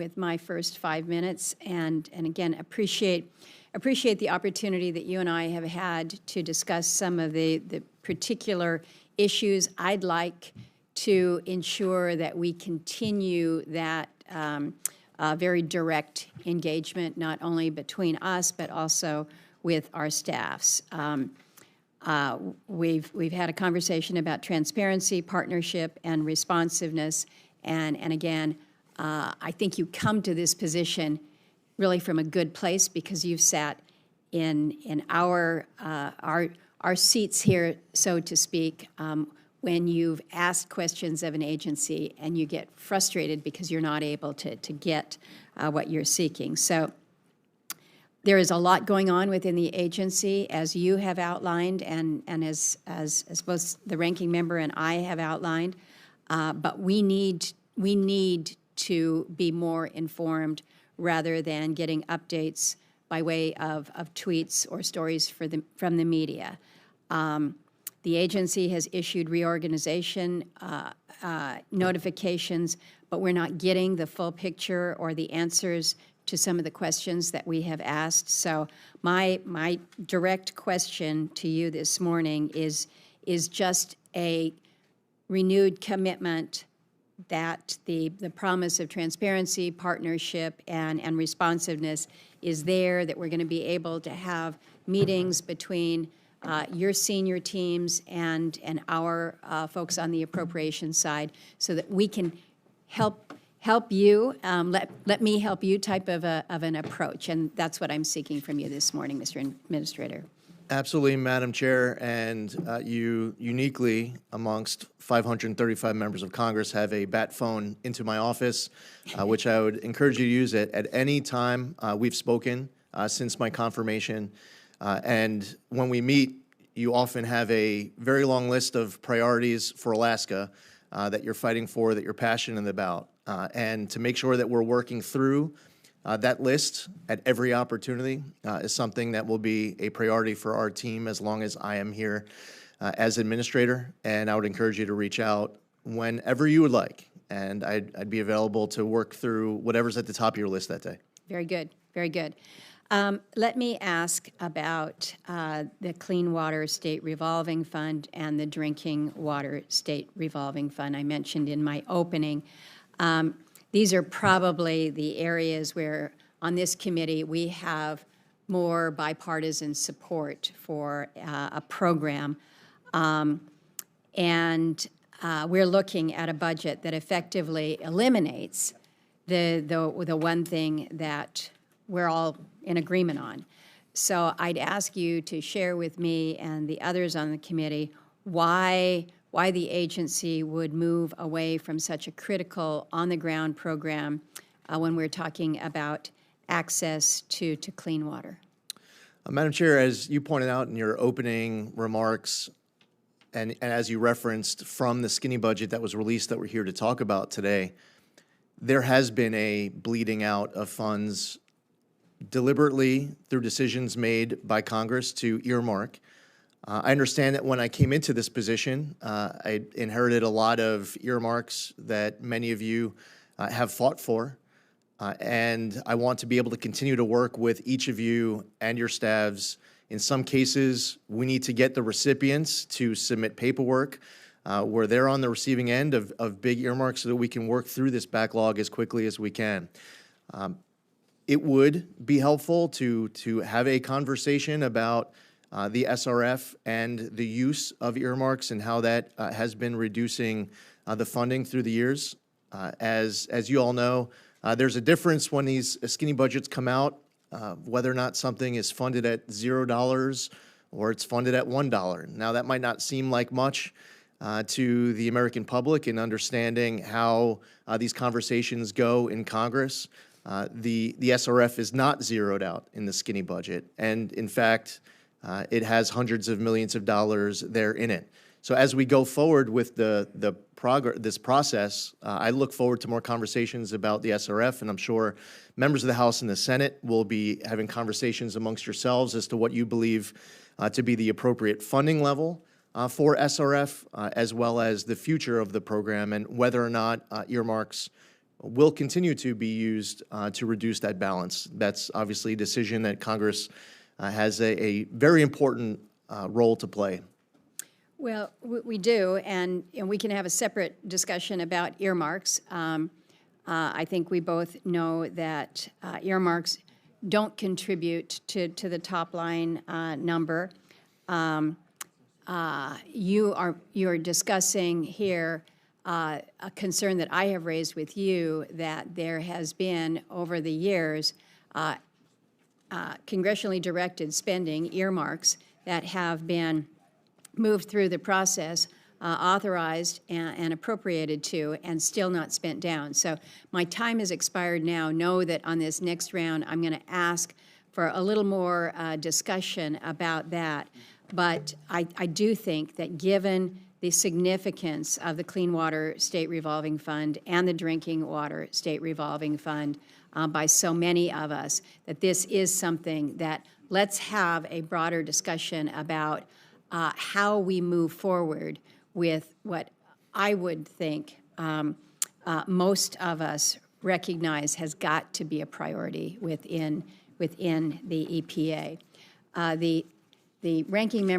with my first 5 minutes, and again, appreciate the opportunity that you and I have had to discuss some of the particular issues. I'd like to ensure that we continue that very direct engagement, not only between us, but also with our staffs. We've had a conversation about transparency, partnership, and responsiveness, and again, I think you come to this position really from a good place because you've sat in our seats here, so to speak, when you've asked questions of an agency and you get frustrated because you're not able to get what you're seeking. So there is a lot going on within the agency, as you have outlined, and as both the ranking member and I have outlined. But we need to be more informed rather than getting updates by way of tweets or stories from the media. The agency has issued reorganization notifications, but we're not getting the full picture or the answers to some of the questions that we have asked. So my direct question to you this morning is just a renewed commitment that the promise of transparency, partnership, and responsiveness is there, that we're going to be able to have meetings between your senior teams and our folks on the appropriations side, so that we can help you, let me help you type of an approach. And that's what I'm seeking from you this morning, Mr. Administrator. Absolutely, Madam Chair, and you uniquely, amongst 535 members of Congress, have a bat phone into my office, which I would encourage you to use at any time we've spoken since my confirmation. And when we meet, you often have a very long list of priorities for Alaska that you're fighting for, that you're passionate about. And to make sure that we're working through that list at every opportunity is something that will be a priority for our team as long as I am here as administrator. And I would encourage you to reach out whenever you would like. And I'd be available to work through whatever's at the top of your list that day. Very good, very good. Let me ask about the Clean Water State Revolving Fund and the Drinking Water State Revolving Fund I mentioned in my opening. These are probably the areas where, on this committee, we have more bipartisan support for a program. And we're looking at a budget that effectively eliminates the one thing that we're all in agreement on. So I'd ask you to share with me and the others on the committee why the agency would move away from such a critical on-the-ground program when we're talking about access to clean water. Madam Chair, as you pointed out in your opening remarks, and as you referenced from the skinny budget that was released that we're here to talk about today, there has been a bleeding out of funds deliberately through decisions made by Congress to earmark. I understand that when I came into this position, I inherited a lot of earmarks that many of you have fought for, and I want to be able to continue to work with each of you and your staffs. In some cases, we need to get the recipients to submit paperwork where they're on the receiving end of big earmarks so that we can work through this backlog as quickly as we can. It would be helpful to have a conversation about the SRF and the use of earmarks and how that has been reducing the funding through the years. As you all know, there's a difference when these skinny budgets come out, whether or not something is funded at $0 or it's funded at $1. Now, that might not seem like much to the American public in understanding how these conversations go in Congress. The SRF is not zeroed out in the skinny budget, and in fact, it has hundreds of millions of dollars there in it. So as we go forward with this process, I look forward to more conversations about the SRF, and I'm sure members of the House and the Senate will be having conversations amongst yourselves as to what you believe to be the appropriate funding level for SRF, as well as the future of the program and whether or not earmarks will continue to be used to reduce that balance. That's obviously a decision that Congress has a very important role to play. Well, we do, and we can have a separate discussion about earmarks. I think we both know that earmarks don't contribute to the top line number. You are discussing here a concern that I have raised with you, that there has been over the years congressionally directed spending, earmarks, that have been moved through the process, authorized and appropriated to, and still not spent down. So my time has expired now. Know that on this next round, I'm going to ask for a little more discussion about that. But I do think that given the significance of the Clean Water State Revolving Fund and the Drinking Water State Revolving Fund by so many of us, that this is something that let's have a broader discussion about how we move forward with what I would think most of us recognize has got to be a priority within the EPA. The ranking member